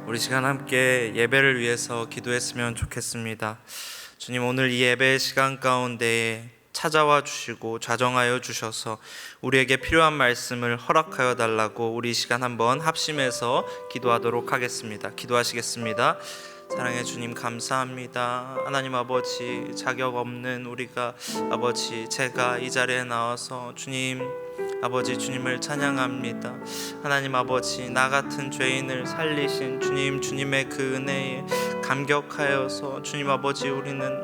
우리 시간 함께 예배를 위해서 기도했으면 좋겠습니다. 주님, 오늘 이 예배 시간 가운데에 찾아와 주시고 좌정하여 주셔서 우리에게 필요한 말씀을 허락하여 달라고 우리 시간 한번 합심해서 기도하도록 하겠습니다. 기도하시겠습니다. 사랑의 주님, 감사합니다. 하나님 아버지, 자격 없는 우리가 아버지, 제가 이 자리에 나와서 주님 아버지, 주님을 찬양합니다. 하나님 아버지, 나 같은 죄인을 살리신 주님, 주님의 그 은혜에 감격하여서 주님 아버지,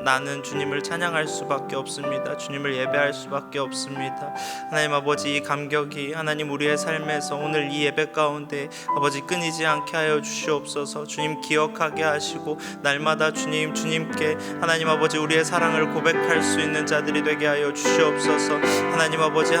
나는 주님을 찬양할 수밖에 없습니다. 주님을 예배할 수밖에 없습니다. 하나님 아버지, 이 감격이 하나님 우리의 삶에서 오늘 이 예배 가운데 아버지 끊이지 않게 하여 주시옵소서. 주님 기억하게 하시고 날마다 주님께 하나님 아버지 우리의 사랑을 고백할 수 있는 자들이 되게 하여 주시옵소서. 하나님 아버지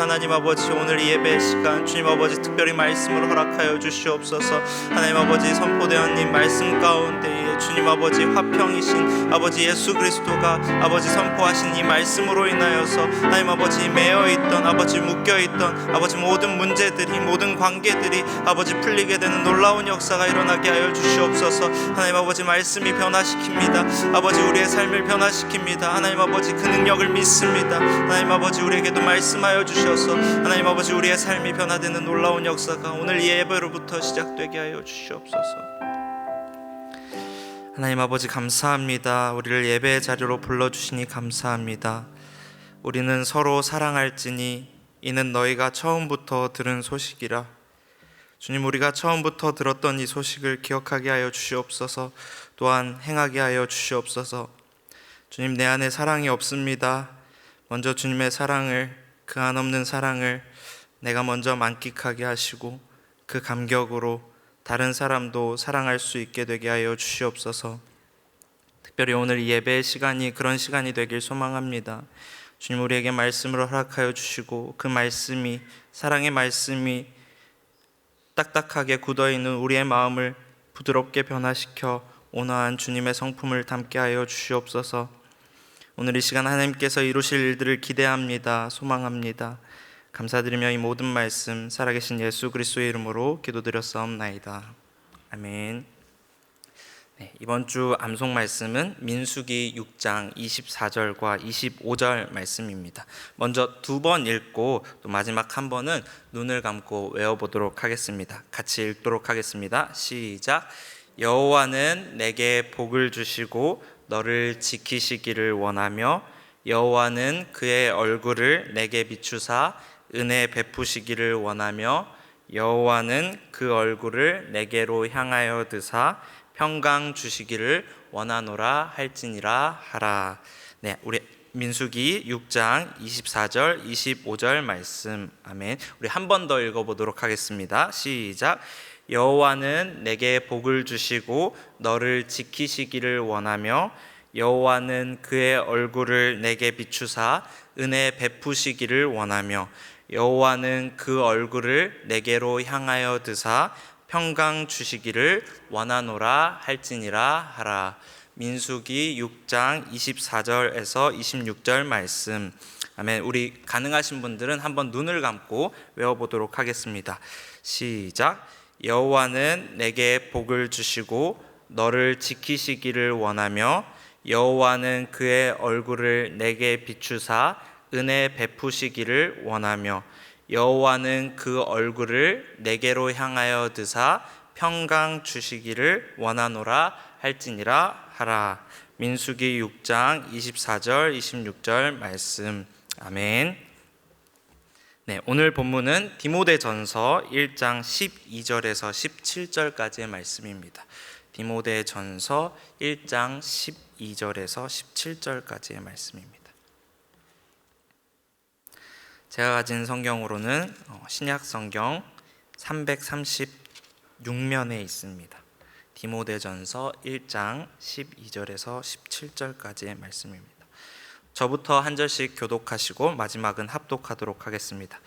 오늘 이 예배 시간 주님 아버지 특별히 말씀을 허락하여 주시옵소서. 하나님 아버지, 선포대원님 말씀 가운데에 주님 아버지 화평이신 아버지 예수 그리스도가 아버지 선포하신 이 말씀으로 인하여서 하나님 아버지 매여있던 아버지 묶여있던 아버지 모든 문제들이, 모든 관계들이 아버지 풀리게 되는 놀라운 역사가 일어나게 하여 주시옵소서. 하나님 아버지, 말씀이 변화시킵니다. 아버지 우리의 삶을 변화시킵니다. 하나님 아버지 그 능력을 믿습니다. 하나님 아버지 우리에게도 말씀하여 주셔서 하나님 아버지 우리의 삶이 변화되는 놀라운 역사가 오늘 이 예배로부터 시작되게 하여 주시옵소서. 하나님 아버지 감사합니다. 우리를 예배의 자리로 불러주시니 감사합니다. 우리는 서로 사랑할지니 이는 너희가 처음부터 들은 소식이라. 주님, 우리가 처음부터 들었던 이 소식을 기억하게 하여 주시옵소서. 또한 행하게 하여 주시옵소서. 주님, 내 안에 사랑이 없습니다. 먼저 주님의 사랑을, 그 한없는 사랑을 내가 먼저 만끽하게 하시고 그 감격으로 다른 사람도 사랑할 수 있게 되게 하여 주시옵소서. 특별히 오늘 이 예배의 시간이 그런 시간이 되길 소망합니다. 주님, 우리에게 말씀을 허락하여 주시고 그 말씀이, 사랑의 말씀이 딱딱하게 굳어있는 우리의 마음을 부드럽게 변화시켜 온화한 주님의 성품을 담게 하여 주시옵소서. 오늘 이 시간 하나님께서 이루실 일들을 기대합니다. 소망합니다. 감사드리며 이 모든 말씀 살아계신 예수 그리스도의 이름으로 기도드렸사옵나이다. 아멘. 이번 주 암송 말씀은 민수기 6장 24절과 25절 말씀입니다. 먼저 두 번 읽고 또 마지막 한 번은 눈을 감고 외워보도록 하겠습니다. 같이 읽도록 하겠습니다. 시작. 여호와는 내게 복을 주시고 너를 지키시기를 원하며 여호와는 그의 얼굴을 내게 비추사 은혜 베푸시기를 원하며 여호와는 그 얼굴을 내게로 향하여 드사 평강 주시기를 원하노라 할지니라 하라. 우리 민수기 6장 24절 25절 말씀. 아멘. 우리 한 번 더 읽어보도록 하겠습니다. 시작. 여호와는 내게 복을 주시고 너를 지키시기를 원하며 여호와는 그의 얼굴을 내게 비추사 은혜 베푸시기를 원하며 여호와는 그 얼굴을 내게로 향하여 드사 평강 주시기를 원하노라 할지니라 하라. 민수기 6장 24절에서 26절 말씀. 아멘. 우리 가능하신 분들은 한번 눈을 감고 외워보도록 하겠습니다. 시작. 여호와는 내게 복을 주시고 너를 지키시기를 원하며 여호와는 그의 얼굴을 내게 비추사 은혜 베푸시기를 원하며 여호와는 그 얼굴을 내게로 향하여 드사 평강 주시기를 원하노라 할지니라 하라. 민수기 6장 24절 26절 말씀. 아멘. 오늘 본문은 디모데전서 1장 12절에서 17절까지의 말씀입니다. 디모데전서 1장 12절에서 17절까지의 말씀입니다. 제가 가진 성경으로는 신약 성경 336면에 있습니다. 디모데전서 1장 12절에서 17절까지의 말씀입니다. 저부터 한 절씩 교독하시고 마지막은 합독하도록 하겠습니다.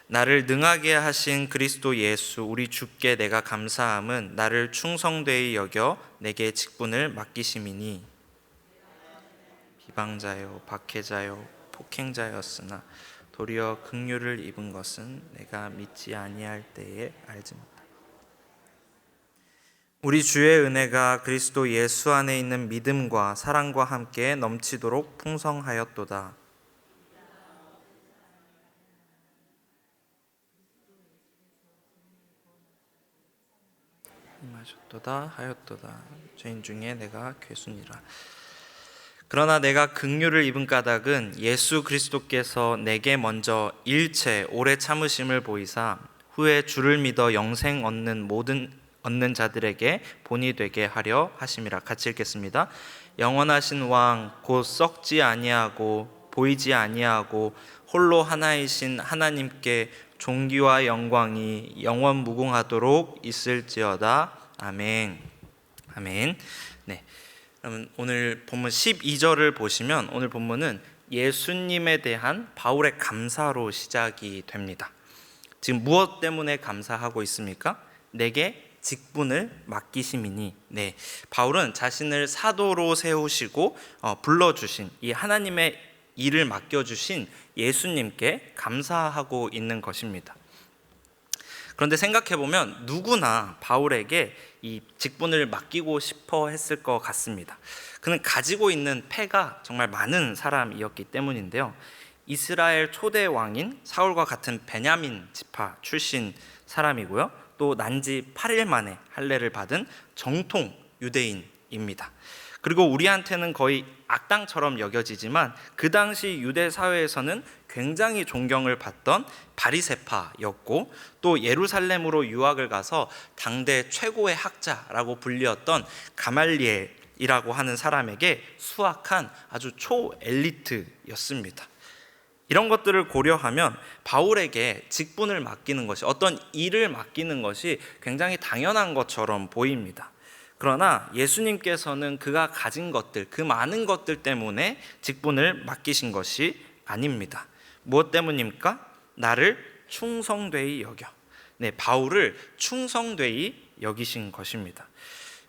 나를 능하게 하신 그리스도 예수 우리 주께 내가 감사함은 나를 충성되이 여겨 내게 직분을 맡기심이니 비방자요 박해자요 폭행자였으나 도리어 긍휼을 입은 것은 내가 믿지 아니할 때에 알지 못하고 우리 주의 은혜가 그리스도 예수 안에 있는 믿음과 사랑과 함께 넘치도록 풍성하였도다. 하셨도다 하였도다. 죄인 중에 내가 괴순이라. 그러나 내가 긍휼을 입은 까닭은 예수 그리스도께서 내게 먼저 일체 오래 참으심을 보이사 후에 주를 믿어 영생 얻는 자들에게 본이 되게 하려 하심이라. 같이 읽겠습니다. 영원하신 왕 곧 썩지 아니하고 보이지 아니하고 홀로 하나이신 하나님께 존귀와 영광이 영원 무궁하도록 있을지어다. 아멘. 아멘. 네. 그러면 오늘 본문 12절을 보시면 오늘 본문은 예수님에 대한 바울의 감사로 시작이 됩니다. 지금 무엇 때문에 감사하고 있습니까? 내게 직분을 맡기심이니. 네, 바울은 자신을 사도로 세우시고 불러주신 이 하나님의 일을 맡겨주신 예수님께 감사하고 있는 것입니다. 그런데 생각해보면 누구나 바울에게 이 직분을 맡기고 싶어 했을 것 같습니다. 그는 가지고 있는 패가 정말 많은 사람이었기 때문인데요. 이스라엘 초대 왕인 사울과 같은 베냐민 지파 출신 사람이고요. 또 난지 8일 만에 할례를 받은 정통 유대인입니다. 그리고 우리한테는 거의 악당처럼 여겨지지만 그 당시 유대 사회에서는 굉장히 존경을 받던 바리새파였고 또 예루살렘으로 유학을 가서 당대 최고의 학자라고 불리었던 가말리엘이라고 하는 사람에게 수학한 아주 초엘리트였습니다. 이런 것들을 고려하면 바울에게 직분을 맡기는 것이, 어떤 일을 맡기는 것이 굉장히 당연한 것처럼 보입니다. 그러나 예수님께서는 그가 가진 것들, 그 많은 것들 때문에 직분을 맡기신 것이 아닙니다. 무엇 때문입니까? 나를 충성되이 여겨. 네, 바울을 충성되이 여기신 것입니다.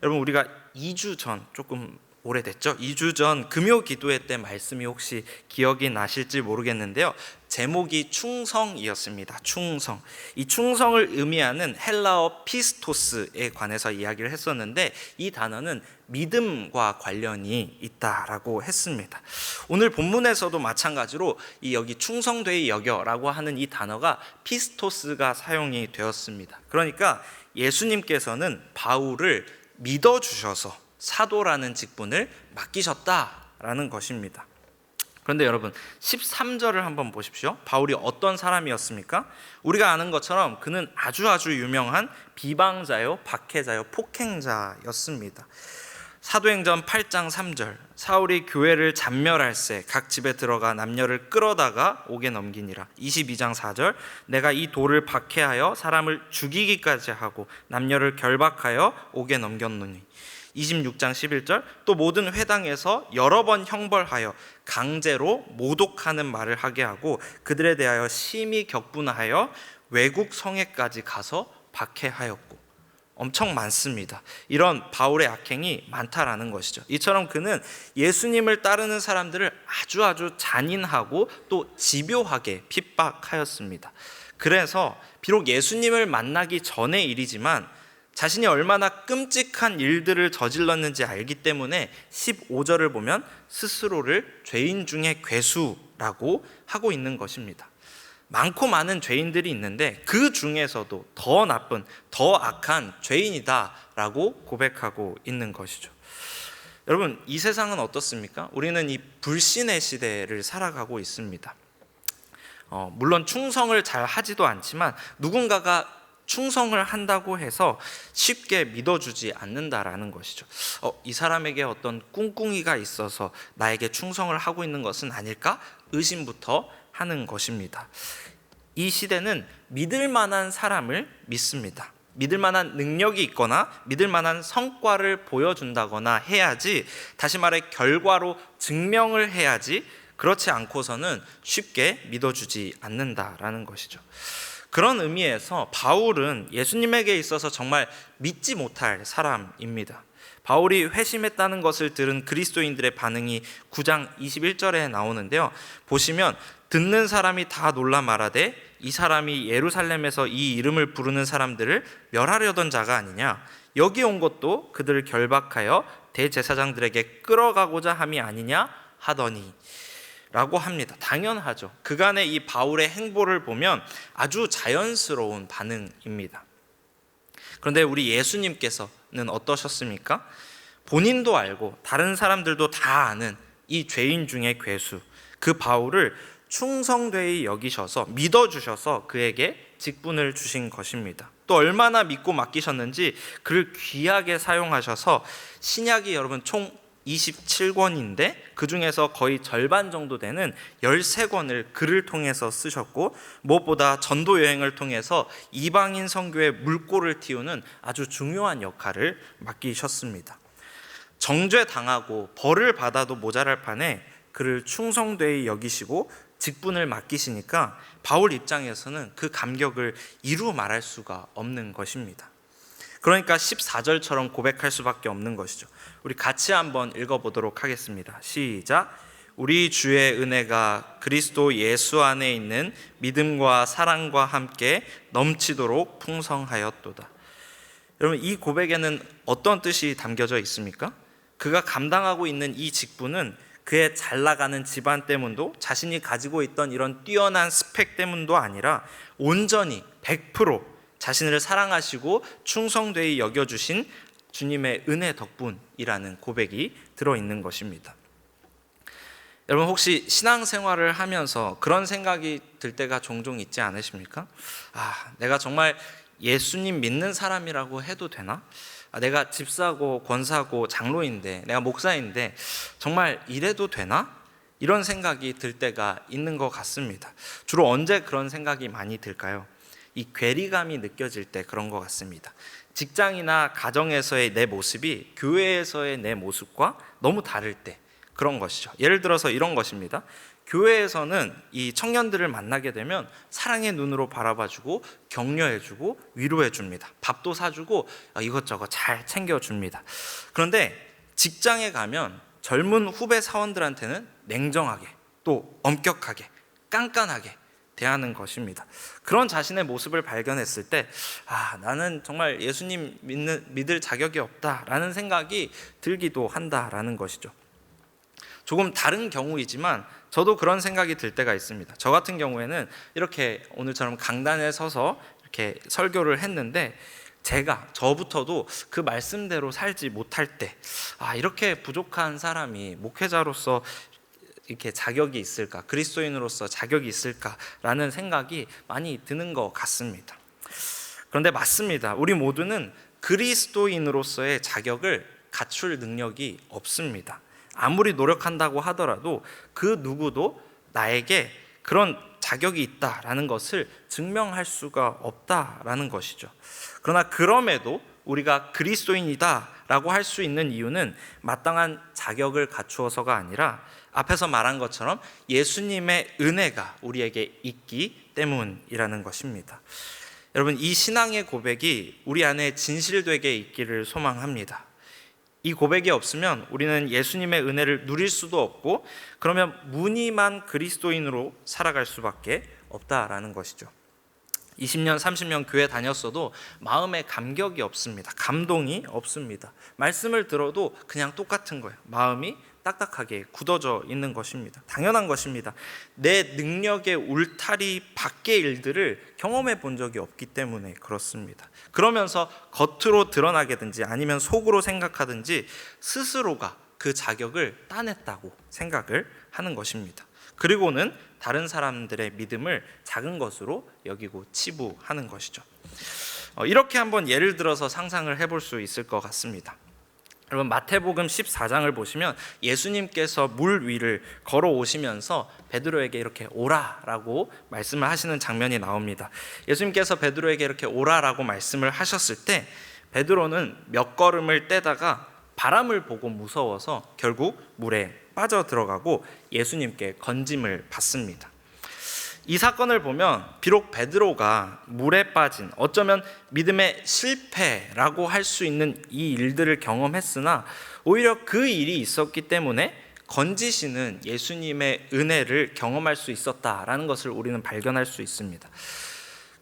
여러분, 우리가 2주 전, 조금 오래됐죠? 2주 전 금요 기도회 때 말씀이 혹시 기억이 나실지 모르겠는데요. 제목이 충성이었습니다. 충성. 이 충성을 의미하는 헬라어 피스토스에 관해서 이야기를 했었는데 이 단어는 믿음과 관련이 있다라고 했습니다. 오늘 본문에서도 마찬가지로 이 여기 충성되이 여겨라고 하는 이 단어가 피스토스가 사용이 되었습니다. 그러니까 예수님께서는 바울을 믿어주셔서 사도라는 직분을 맡기셨다라는 것입니다. 그런데 여러분 13절을 한번 보십시오. 바울이 어떤 사람이었습니까? 우리가 아는 것처럼 그는 아주 유명한 비방자요, 박해자요, 폭행자였습니다. 사도행전 8장 3절 사울이 교회를 잔멸할세 각 집에 들어가 남녀를 끌어다가 옥에 넘기니라. 22장 4절 내가 이 돌을 박해하여 사람을 죽이기까지 하고 남녀를 결박하여 옥에 넘겼노니. 26장 11절 또 모든 회당에서 여러 번 형벌하여 강제로 모독하는 말을 하게 하고 그들에 대하여 심히 격분하여 외국 성에까지 가서 박해하였고. 엄청 많습니다. 이런 바울의 악행이 많다라는 것이죠. 이처럼 그는 예수님을 따르는 사람들을 아주 잔인하고 또 집요하게 핍박하였습니다. 그래서 비록 예수님을 만나기 전의 일이지만 자신이 얼마나 끔찍한 일들을 저질렀는지 알기 때문에 15절을 보면 스스로를 죄인 중에 괴수라고 하고 있는 것입니다. 많고 많은 죄인들이 있는데 그 중에서도 더 나쁜, 더 악한 죄인이다라고 고백하고 있는 것이죠. 여러분, 이 세상은 어떻습니까? 우리는 이 불신의 시대를 살아가고 있습니다. 물론 충성을 잘 하지도 않지만 누군가가 충성을 한다고 해서 쉽게 믿어주지 않는다라는 것이죠. 이 사람에게 어떤 꿍꿍이가 있어서 나에게 충성을 하고 있는 것은 아닐까? 의심부터 하는 것입니다. 이 시대는 믿을 만한 사람을 믿습니다. 믿을 만한 능력이 있거나 믿을 만한 성과를 보여준다거나 해야지, 다시 말해 결과로 증명을 해야지, 그렇지 않고서는 쉽게 믿어주지 않는다라는 것이죠. 그런 의미에서 바울은 예수님에게 있어서 정말 믿지 못할 사람입니다. 바울이 회심했다는 것을 들은 그리스도인들의 반응이 9장 21절에 나오는데요. 보시면 듣는 사람이 다 놀라 말하되 이 사람이 예루살렘에서 이 이름을 부르는 사람들을 멸하려던 자가 아니냐. 여기 온 것도 그들을 결박하여 대제사장들에게 끌어가고자 함이 아니냐 하더니 라고 합니다. 당연하죠. 그간의 이 바울의 행보를 보면 아주 자연스러운 반응입니다. 그런데 우리 예수님께서는 어떠셨습니까? 본인도 알고 다른 사람들도 다 아는 이 죄인 중의 괴수, 그 바울을 충성되이 여기셔서 믿어주셔서 그에게 직분을 주신 것입니다. 또 얼마나 믿고 맡기셨는지 그를 귀하게 사용하셔서 신약이 여러분 총 27권인데 그 중에서 거의 절반 정도 되는 13권을 그를 통해서 쓰셨고, 무엇보다 전도 여행을 통해서 이방인 선교의 물꼬를 틔우는 아주 중요한 역할을 맡기셨습니다. 정죄당하고 벌을 받아도 모자랄 판에 그를 충성되이 여기시고 직분을 맡기시니까 바울 입장에서는 그 감격을 이루 말할 수가 없는 것입니다. 그러니까 14절처럼 고백할 수밖에 없는 것이죠. 우리 같이 한번 읽어보도록 하겠습니다. 시작. 우리 주의 은혜가 그리스도 예수 안에 있는 믿음과 사랑과 함께 넘치도록 풍성하였도다. 여러분, 이 고백에는 어떤 뜻이 담겨져 있습니까? 그가 감당하고 있는 이 직분은 그의 잘 나가는 집안 때문도, 자신이 가지고 있던 이런 뛰어난 스펙 때문도 아니라 온전히 100% 자신을 사랑하시고 충성되이 여겨주신 주님의 은혜 덕분이라는 고백이 들어있는 것입니다. 여러분, 혹시 신앙생활을 하면서 그런 생각이 들 때가 종종 있지 않으십니까? 내가 정말 예수님 믿는 사람이라고 해도 되나? 내가 집사고 권사고 장로인데, 내가 목사인데 정말 이래도 되나? 이런 생각이 들 때가 있는 것 같습니다. 주로 언제 그런 생각이 많이 들까요? 이 괴리감이 느껴질 때 그런 것 같습니다. 직장이나 가정에서의 내 모습이 교회에서의 내 모습과 너무 다를 때 그런 것이죠. 예를 들어서 이런 것입니다. 교회에서는 이 청년들을 만나게 되면 사랑의 눈으로 바라봐주고 격려해주고 위로해줍니다. 밥도 사주고 이것저것 잘 챙겨줍니다. 그런데 직장에 가면 젊은 후배 사원들한테는 냉정하게, 또 엄격하게, 깐깐하게 대하는 것입니다. 그런 자신의 모습을 발견했을 때 나는 정말 예수님 믿을 자격이 없다라는 생각이 들기도 한다라는 것이죠. 조금 다른 경우이지만 저도 그런 생각이 들 때가 있습니다. 저 같은 경우에는 이렇게 오늘처럼 강단에 서서 이렇게 설교를 했는데 저부터도 그 말씀대로 살지 못할 때 이렇게 부족한 사람이 목회자로서 이렇게 자격이 있을까, 그리스도인으로서 자격이 있을까라는 생각이 많이 드는 것 같습니다. 그런데 맞습니다. 우리 모두는 그리스도인으로서의 자격을 갖출 능력이 없습니다. 아무리 노력한다고 하더라도 그 누구도 나에게 그런 자격이 있다라는 것을 증명할 수가 없다라는 것이죠. 그러나 그럼에도 우리가 그리스도인이다라고 할 수 있는 이유는 마땅한 자격을 갖추어서가 아니라 앞에서 말한 것처럼 예수님의 은혜가 우리에게 있기 때문이라는 것입니다. 여러분, 이 신앙의 고백이 우리 안에 진실되게 있기를 소망합니다. 이 고백이 없으면 우리는 예수님의 은혜를 누릴 수도 없고, 그러면 무늬만 그리스도인으로 살아갈 수밖에 없다라는 것이죠. 20년, 30년 교회 다녔어도 마음에 감격이 없습니다. 감동이 없습니다. 말씀을 들어도 그냥 똑같은 거예요. 마음이 딱딱하게 굳어져 있는 것입니다. 당연한 것입니다. 내 능력의 울타리 밖의 일들을 경험해 본 적이 없기 때문에 그렇습니다. 그러면서 겉으로 드러나게든지 아니면 속으로 생각하든지 스스로가 그 자격을 따냈다고 생각을 하는 것입니다. 그리고는 다른 사람들의 믿음을 작은 것으로 여기고 치부하는 것이죠. 이렇게 한번 예를 들어서 상상을 해볼 수 있을 것 같습니다. 여러분, 마태복음 14장을 보시면 예수님께서 물 위를 걸어오시면서 베드로에게 이렇게 오라라고 말씀을 하시는 장면이 나옵니다. 예수님께서 베드로에게 이렇게 오라라고 말씀을 하셨을 때 베드로는 몇 걸음을 떼다가 바람을 보고 무서워서 결국 물에 빠져 들어가고 예수님께 건짐을 받습니다. 이 사건을 보면 비록 베드로가 물에 빠진, 어쩌면 믿음의 실패라고 할 수 있는 이 일들을 경험했으나 오히려 그 일이 있었기 때문에 건지시는 예수님의 은혜를 경험할 수 있었다라는 것을 우리는 발견할 수 있습니다.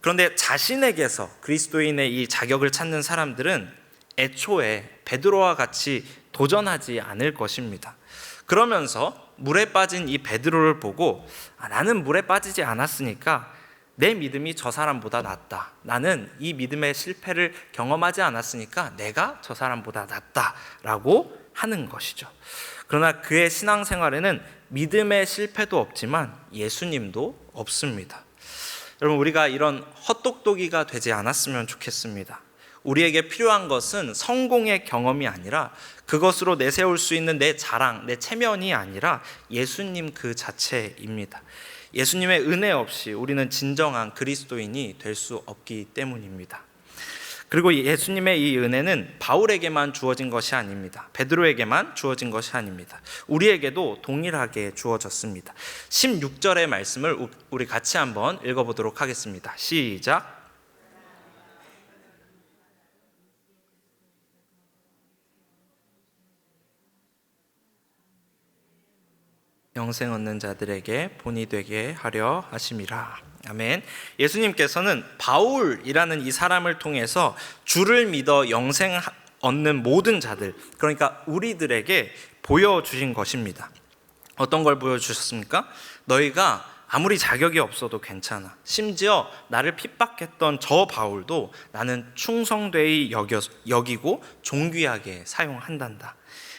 그런데 자신에게서 그리스도인의 이 자격을 찾는 사람들은 애초에 베드로와 같이 도전하지 않을 것입니다. 그러면서 물에 빠진 이 베드로를 보고 나는 물에 빠지지 않았으니까 내 믿음이 저 사람보다 낫다. 나는 이 믿음의 실패를 경험하지 않았으니까 내가 저 사람보다 낫다라고 하는 것이죠. 그러나 그의 신앙생활에는 믿음의 실패도 없지만 예수님도 없습니다. 여러분, 우리가 이런 헛똑똑이가 되지 않았으면 좋겠습니다. 우리에게 필요한 것은 성공의 경험이 아니라 그것으로 내세울 수 있는 내 자랑, 내 체면이 아니라 예수님 그 자체입니다. 예수님의 은혜 없이 우리는 진정한 그리스도인이 될 수 없기 때문입니다. 그리고 예수님의 이 은혜는 바울에게만 주어진 것이 아닙니다. 베드로에게만 주어진 것이 아닙니다. 우리에게도 동일하게 주어졌습니다. 16절의 말씀을 우리 같이 한번 읽어보도록 하겠습니다. 시작. 영생 얻는 자들에게 본이 되게 하려 하심이라. 아멘. 예수님께서는 바울이라는 이 사람을 통해서 주를 믿어 영생 얻는 모든 자들, 그러니까 우리들에게 보여주신 것입니다. 어떤 걸 보여주셨습니까? 너희가 아무리 자격이 없어도 괜찮아. 심지어 나를 핍박했던 저 바울도 나는 충성되이 여기고 존귀하게 사용한단다.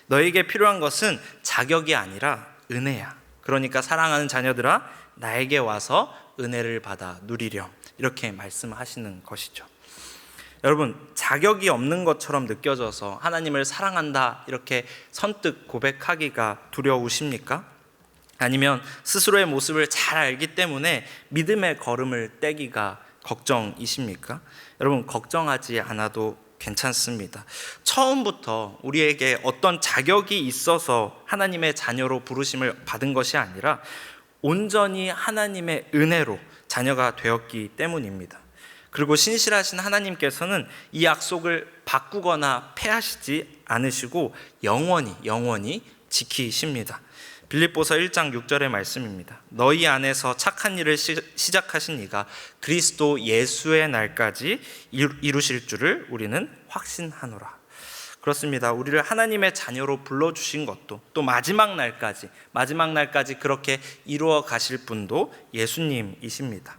너에게 필요한 것은 자격이 아니라 은혜야. 그러니까 사랑하는 자녀들아, 나에게 와서 은혜를 받아 누리렴. 이렇게 말씀하시는 것이죠. 여러분, 자격이 없는 것처럼 느껴져서 하나님을 사랑한다 이렇게 선뜻 고백하기가 두려우십니까? 아니면 스스로의 모습을 잘 알기 때문에 믿음의 걸음을 떼기가 걱정이십니까? 여러분, 걱정하지 않아도 괜찮습니다. 처음부터 우리에게 어떤 자격이 있어서 하나님의 자녀로 부르심을 받은 것이 아니라 온전히 하나님의 은혜로 자녀가 되었기 때문입니다. 그리고 신실하신 하나님께서는 이 약속을 바꾸거나 폐하시지 않으시고 영원히 지키십니다. 빌립보서 1장 6절의 말씀입니다. 너희 안에서 착한 일을 시작하신 이가 그리스도 예수의 날까지 이루실 줄을 우리는 확신하노라. 그렇습니다. 우리를 하나님의 자녀로 불러주신 것도 또 마지막 날까지 그렇게 이루어 가실 분도 예수님이십니다.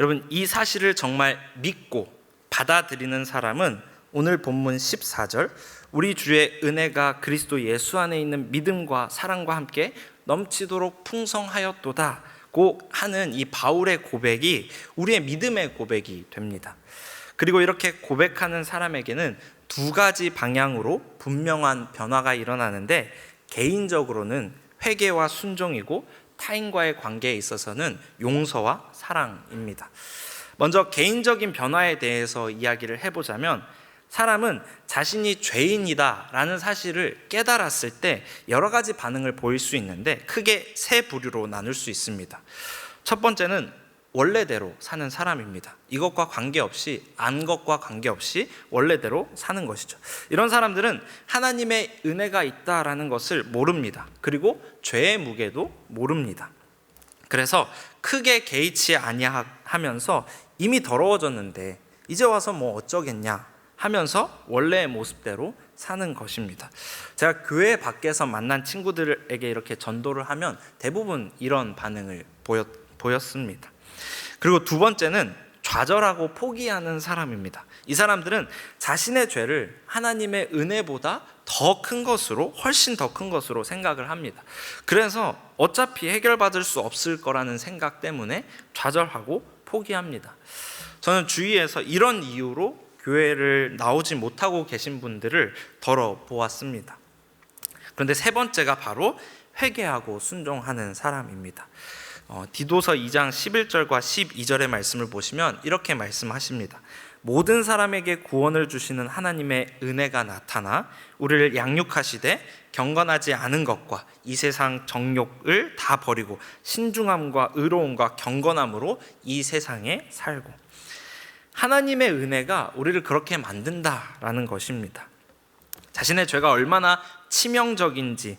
여러분, 이 사실을 정말 믿고 받아들이는 사람은 오늘 본문 14절 우리 주의 은혜가 그리스도 예수 안에 있는 믿음과 사랑과 함께 넘치도록 풍성하였도다고 하는 이 바울의 고백이 우리의 믿음의 고백이 됩니다. 그리고 이렇게 고백하는 사람에게는 두 가지 방향으로 분명한 변화가 일어나는데, 개인적으로는 회개와 순종이고 타인과의 관계에 있어서는 용서와 사랑입니다. 먼저 개인적인 변화에 대해서 이야기를 해보자면, 사람은 자신이 죄인이다 라는 사실을 깨달았을 때 여러 가지 반응을 보일 수 있는데 크게 세 부류로 나눌 수 있습니다. 첫 번째는 원래대로 사는 사람입니다. 이것과 관계없이, 안 것과 관계없이 원래대로 사는 것이죠. 이런 사람들은 하나님의 은혜가 있다라는 것을 모릅니다. 그리고 죄의 무게도 모릅니다. 그래서 크게 개의치 아니하면서 이미 더러워졌는데 이제 와서 뭐 어쩌겠냐 하면서 원래의 모습대로 사는 것입니다. 제가 교회 밖에서 만난 친구들에게 이렇게 전도를 하면 대부분 이런 반응을 보였습니다. 그리고 두 번째는 좌절하고 포기하는 사람입니다. 이 사람들은 자신의 죄를 하나님의 은혜보다 훨씬 더 큰 것으로 생각을 합니다. 그래서 어차피 해결받을 수 없을 거라는 생각 때문에 좌절하고 포기합니다. 저는 주위에서 이런 이유로 교회를 나오지 못하고 계신 분들을 덜어보았습니다. 그런데 세 번째가 바로 회개하고 순종하는 사람입니다. 디도서 2장 11절과 12절의 말씀을 보시면 이렇게 말씀하십니다. 모든 사람에게 구원을 주시는 하나님의 은혜가 나타나 우리를 양육하시되 경건하지 않은 것과 이 세상 정욕을 다 버리고 신중함과 의로움과 경건함으로 이 세상에 살고. 하나님의 은혜가 우리를 그렇게 만든다라는 것입니다. 자신의 죄가 얼마나 치명적인지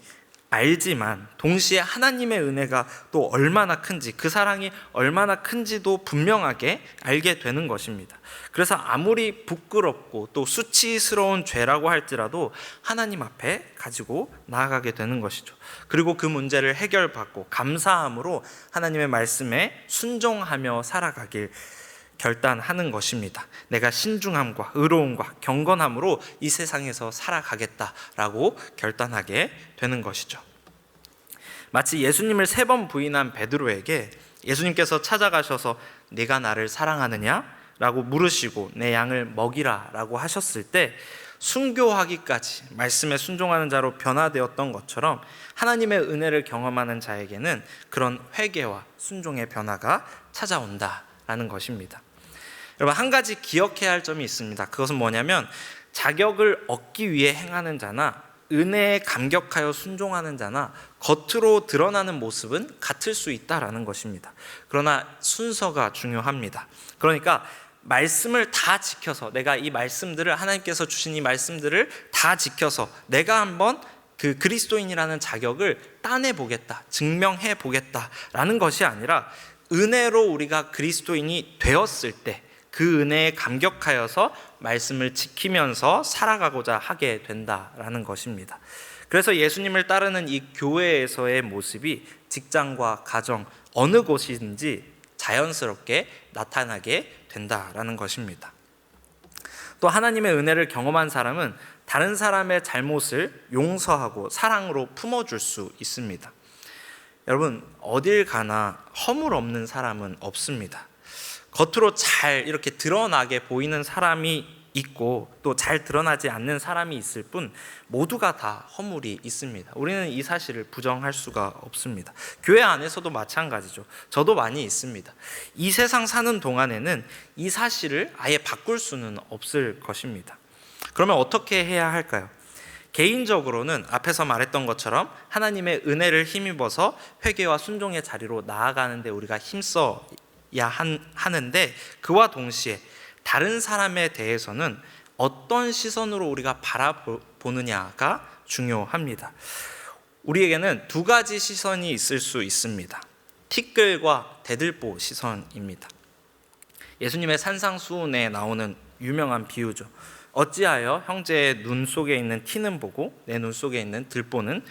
알지만 동시에 하나님의 은혜가 또 얼마나 큰지, 그 사랑이 얼마나 큰지도 분명하게 알게 되는 것입니다. 그래서 아무리 부끄럽고 또 수치스러운 죄라고 할지라도 하나님 앞에 가지고 나아가게 되는 것이죠. 그리고 그 문제를 해결받고 감사함으로 하나님의 말씀에 순종하며 살아가길 결단하는 것입니다. 내가 신중함과 의로움과 경건함으로 이 세상에서 살아가겠다라고 결단하게 되는 것이죠. 마치 예수님을 3번 부인한 베드로에게 예수님께서 찾아가셔서 네가 나를 사랑하느냐? 라고 물으시고 내 양을 먹이라 라고 하셨을 때 순교하기까지 말씀에 순종하는 자로 변화되었던 것처럼 하나님의 은혜를 경험하는 자에게는 그런 회개와 순종의 변화가 찾아온다라는 것입니다. 여러분, 한 가지 기억해야 할 점이 있습니다. 그것은 뭐냐면 자격을 얻기 위해 행하는 자나 은혜에 감격하여 순종하는 자나 겉으로 드러나는 모습은 같을 수 있다라는 것입니다. 그러나 순서가 중요합니다. 그러니까 말씀을 다 지켜서, 내가 이 말씀들을, 하나님께서 주신 이 말씀들을 다 지켜서 내가 한번 그 그리스도인이라는 자격을 따내보겠다, 증명해보겠다라는 것이 아니라 은혜로 우리가 그리스도인이 되었을 때 그 은혜에 감격하여서 말씀을 지키면서 살아가고자 하게 된다라는 것입니다. 그래서 예수님을 따르는 이 교회에서의 모습이 직장과 가정 어느 곳인지 자연스럽게 나타나게 된다라는 것입니다. 또 하나님의 은혜를 경험한 사람은 다른 사람의 잘못을 용서하고 사랑으로 품어줄 수 있습니다. 여러분, 어딜 가나 허물 없는 사람은 없습니다. 겉으로 잘 이렇게 드러나게 보이는 사람이 있고 또 잘 드러나지 않는 사람이 있을 뿐 모두가 다 허물이 있습니다. 우리는 이 사실을 부정할 수가 없습니다. 교회 안에서도 마찬가지죠. 저도 많이 있습니다. 이 세상 사는 동안에는 이 사실을 아예 바꿀 수는 없을 것입니다. 그러면 어떻게 해야 할까요? 개인적으로는 앞에서 말했던 것처럼 하나님의 은혜를 힘입어서 회개와 순종의 자리로 나아가는데 우리가 힘써야 하는데, 그와 동시에 다른 사람에 대해서는 어떤 시선으로 우리가 바라보느냐가 중요합니다. 우리에게는 2가지 시선이 있을 수 있습니다. 티끌과 대들보 시선입니다. 예수님의 산상수훈에 나오는 유명한 비유죠. 어찌하여 형제의 눈 속에 있는 티는 보고 내 눈 속에 있는 들보는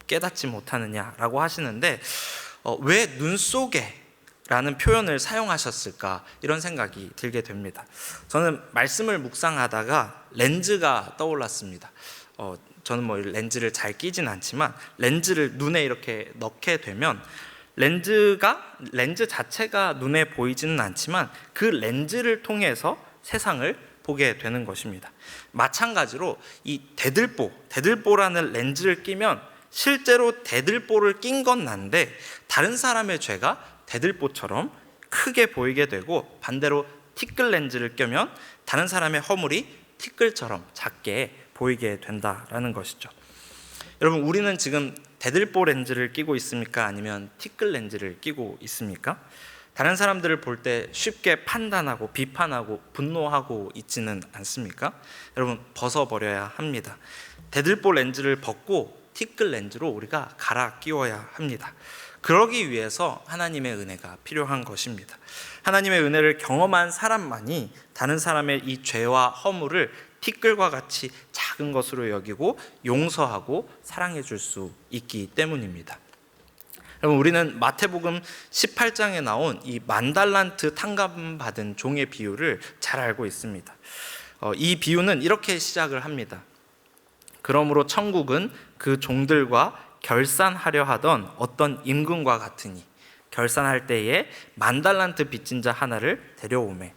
깨닫지 못하느냐라고 하시는데, 왜 눈 속에 라는 표현을 사용하셨을까, 이런 생각이 들게 됩니다. 저는 말씀을 묵상하다가 렌즈가 떠올랐습니다. 저는 렌즈를 잘 끼진 않지만 렌즈를 눈에 이렇게 넣게 되면 렌즈 자체가 눈에 보이지는 않지만 그 렌즈를 통해서 세상을 보게 되는 것입니다. 마찬가지로 이 대들보라는 렌즈를 끼면 실제로 대들보를 낀 건 난데 다른 사람의 죄가 대들보처럼 크게 보이게 되고, 반대로 티끌 렌즈를 껴면 다른 사람의 허물이 티끌처럼 작게 보이게 된다라는 것이죠. 여러분, 우리는 지금 대들보 렌즈를 끼고 있습니까? 아니면 티끌 렌즈를 끼고 있습니까? 다른 사람들을 볼 때 쉽게 판단하고 비판하고 분노하고 있지는 않습니까? 여러분, 벗어버려야 합니다. 대들보 렌즈를 벗고 티끌 렌즈로 우리가 갈아 끼워야 합니다. 그러기 위해서 하나님의 은혜가 필요한 것입니다. 하나님의 은혜를 경험한 사람만이 다른 사람의 이 죄와 허물을 티끌과 같이 작은 것으로 여기고 용서하고 사랑해 줄 수 있기 때문입니다. 여러분, 우리는 마태복음 18장에 나온 이 10,000달란트 탕감 받은 종의 비유를 잘 알고 있습니다. 이 비유는 이렇게 시작을 합니다. 그러므로 천국은 그 종들과 결산하려 하던 어떤 임금과 같으니 결산할 때에 10,000달란트 빚진 자 하나를 데려오매.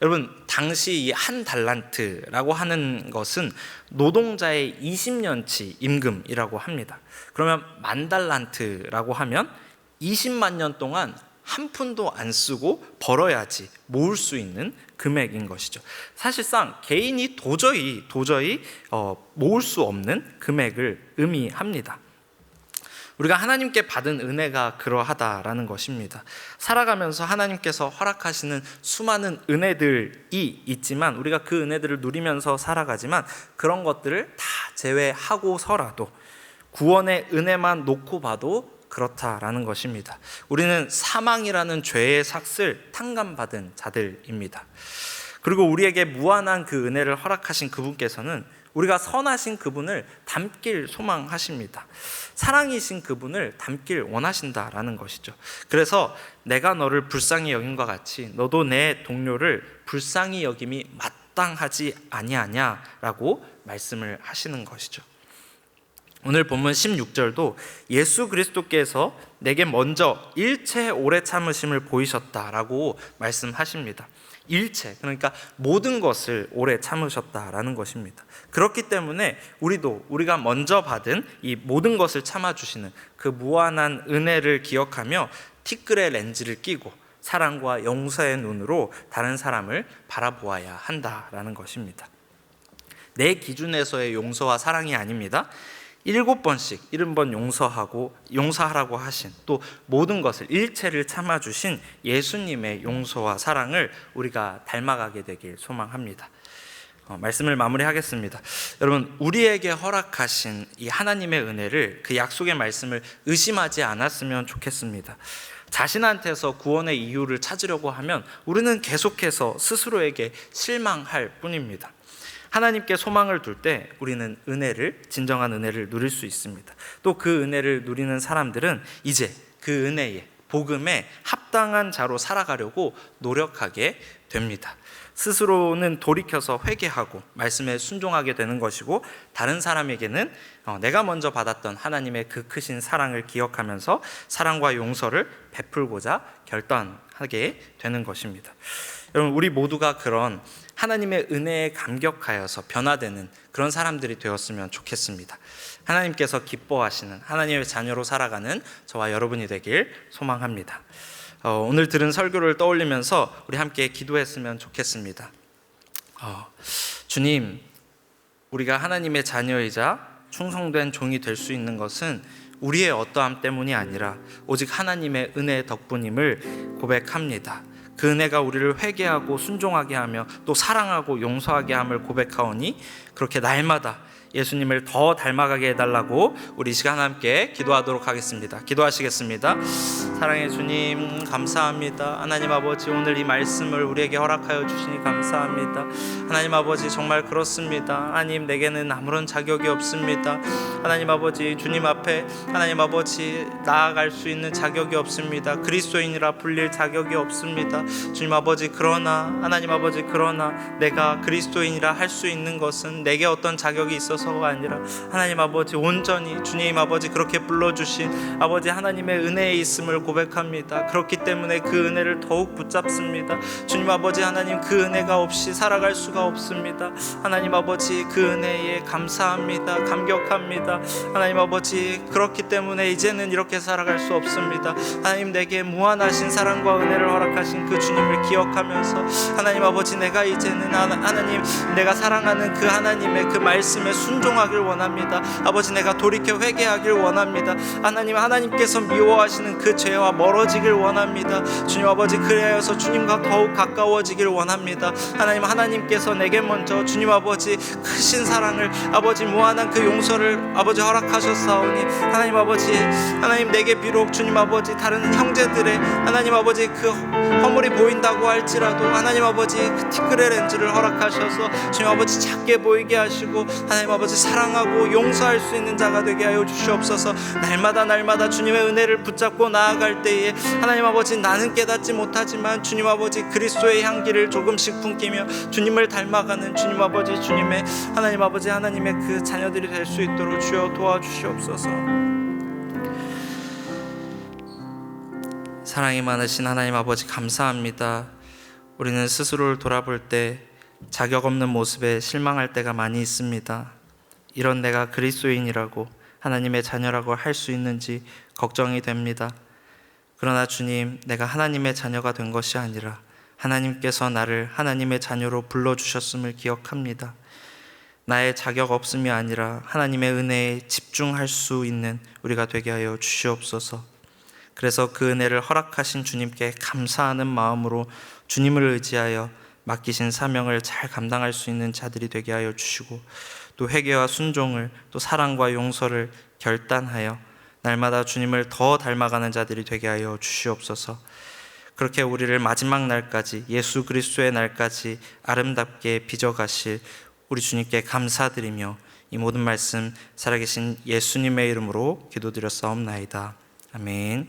여러분, 당시 이 1달란트라고 하는 것은 노동자의 20년치 임금이라고 합니다. 그러면 10,000달란트라고 하면 20만 년 동안 한 푼도 안 쓰고 벌어야지 모을 수 있는 금액인 것이죠. 사실상 개인이 도저히 모을 수 없는 금액을 의미합니다. 우리가 하나님께 받은 은혜가 그러하다라는 것입니다. 살아가면서 하나님께서 허락하시는 수많은 은혜들이 있지만 우리가 그 은혜들을 누리면서 살아가지만 그런 것들을 다 제외하고서라도 구원의 은혜만 놓고 봐도 그렇다라는 것입니다. 우리는 사망이라는 죄의 삭을 탕감받은 자들입니다. 그리고 우리에게 무한한 그 은혜를 허락하신 그분께서는 우리가 선하신 그분을 닮길 소망하십니다. 사랑이신 그분을 닮길 원하신다라는 것이죠. 그래서 내가 너를 불쌍히 여김과 같이 너도 내 동료를 불쌍히 여김이 마땅하지 아니하냐라고 말씀을 하시는 것이죠. 오늘 본문 16절도 예수 그리스도께서 내게 먼저 일체 오래 참으심을 보이셨다라고 말씀하십니다. 일체, 그러니까 모든 것을 오래 참으셨다라는 것입니다. 그렇기 때문에 우리가 먼저 받은 이 모든 것을 참아주시는 그 무한한 은혜를 기억하며 티끌의 렌즈를 끼고 사랑과 용서의 눈으로 다른 사람을 바라보아야 한다라는 것입니다. 내 기준에서의 용서와 사랑이 아닙니다. 7번씩 70번 용서하라고 하신, 또 모든 것을 일체를 참아주신 예수님의 용서와 사랑을 우리가 닮아가게 되길 소망합니다. 말씀을 마무리하겠습니다. 여러분, 우리에게 허락하신 이 하나님의 은혜를, 그 약속의 말씀을 의심하지 않았으면 좋겠습니다. 자신한테서 구원의 이유를 찾으려고 하면 우리는 계속해서 스스로에게 실망할 뿐입니다. 하나님께 소망을 둘 때 우리는 진정한 은혜를 누릴 수 있습니다. 또 그 은혜를 누리는 사람들은 이제 그 은혜에, 복음에 합당한 자로 살아가려고 노력하게 됩니다. 스스로는 돌이켜서 회개하고 말씀에 순종하게 되는 것이고, 다른 사람에게는 내가 먼저 받았던 하나님의 그 크신 사랑을 기억하면서 사랑과 용서를 베풀고자 결단하게 되는 것입니다. 여러분, 우리 모두가 그런 하나님의 은혜에 감격하여서 변화되는 그런 사람들이 되었으면 좋겠습니다. 하나님께서 기뻐하시는 하나님의 자녀로 살아가는 저와 여러분이 되길 소망합니다. 오늘 들은 설교를 떠올리면서 우리 함께 기도했으면 좋겠습니다. 주님, 우리가 하나님의 자녀이자 충성된 종이 될 수 있는 것은 우리의 어떠함 때문이 아니라 오직 하나님의 은혜 덕분임을 고백합니다. 그 은혜가 우리를 회개하고 순종하게 하며 또 사랑하고 용서하게 함을 고백하오니, 그렇게 날마다 예수님을 더 닮아가게 해달라고 우리 이 시간 함께 기도하도록 하겠습니다. 기도하시겠습니다. 사랑의 주님, 감사합니다. 하나님 아버지, 오늘 이 말씀을 우리에게 허락하여 주시니 감사합니다. 하나님 아버지, 정말 그렇습니다. 하나님, 내게는 아무런 자격이 없습니다. 하나님 아버지, 주님 앞에 하나님 아버지 나아갈 수 있는 자격이 없습니다. 그리스도인이라 불릴 자격이 없습니다. 주님 아버지, 그러나 내가 그리스도인이라 할 수 있는 것은 내게 어떤 자격이 있어서가 아니라 하나님 아버지, 온전히 주님 아버지 그렇게 불러주신 아버지 하나님의 은혜에 있음을 고백합니다. 그렇기 때문에 그 은혜를 더욱 붙잡습니다. 주님 아버지, 하나님, 그 은혜가 없이 살아갈 수가 없습니다. 하나님 아버지, 그 은혜에 감사합니다. 감격합니다. 하나님 아버지, 그렇기 때문에 이제는 이렇게 살아갈 수 없습니다. 하나님, 내게 무한하신 사랑과 은혜를 허락하신 그 주님을 기억하면서 하나님 아버지, 내가 이제는 하나님, 내가 사랑하는 그 하나님의 그 말씀에 순종하길 원합니다. 아버지, 내가 돌이켜 회개하길 원합니다. 하나님께서 미워하시는 그 죄와 멀어지길 원합니다. 주님 아버지, 그래서 주님과 더욱 가까워지길 원합니다. 하나님께서 내게 먼저 주님 아버지 크신 사랑을, 아버지 무한한 그 용서를 아버지 허락하셨사오니, 하나님 아버지, 내게 비록 주님 아버지 다른 형제들의 하나님 아버지 그 허물이 보인다고 할지라도 하나님 아버지 그 티끌의 렌즈를 허락하셔서 주님 아버지 작게 보이게 하시고 하나님 아버지 사랑하고 용서할 수 있는 자가 되게 하여 주시옵소서. 날마다 주님의 은혜를 붙잡고 나아갈 때에 하나님 아버지, 나는 깨닫지 못하지만 주님 아버지 그리스도의 향기를 조금씩 풍기며 주님을 닮아가는 주님 아버지, 주님의 하나님 아버지 하나님의 그 자녀들이 될 수 있도록 주여 도와주시옵소서. 사랑이 많으신 하나님 아버지, 감사합니다. 우리는 스스로를 돌아볼 때 자격 없는 모습에 실망할 때가 많이 있습니다. 이런 내가 그리스도인이라고 하나님의 자녀라고 할 수 있는지 걱정이 됩니다. 그러나 주님, 내가 하나님의 자녀가 된 것이 아니라 하나님께서 나를 하나님의 자녀로 불러주셨음을 기억합니다. 나의 자격 없음이 아니라 하나님의 은혜에 집중할 수 있는 우리가 되게 하여 주시옵소서. 그래서 그 은혜를 허락하신 주님께 감사하는 마음으로 주님을 의지하여 맡기신 사명을 잘 감당할 수 있는 자들이 되게 하여 주시고, 또 회개와 순종을, 또 사랑과 용서를 결단하여 날마다 주님을 더 닮아가는 자들이 되게 하여 주시옵소서. 그렇게 우리를 마지막 날까지, 예수 그리스도의 날까지 아름답게 빚어가실 우리 주님께 감사드리며 이 모든 말씀 살아계신 예수님의 이름으로 기도드렸사옵나이다. 아멘.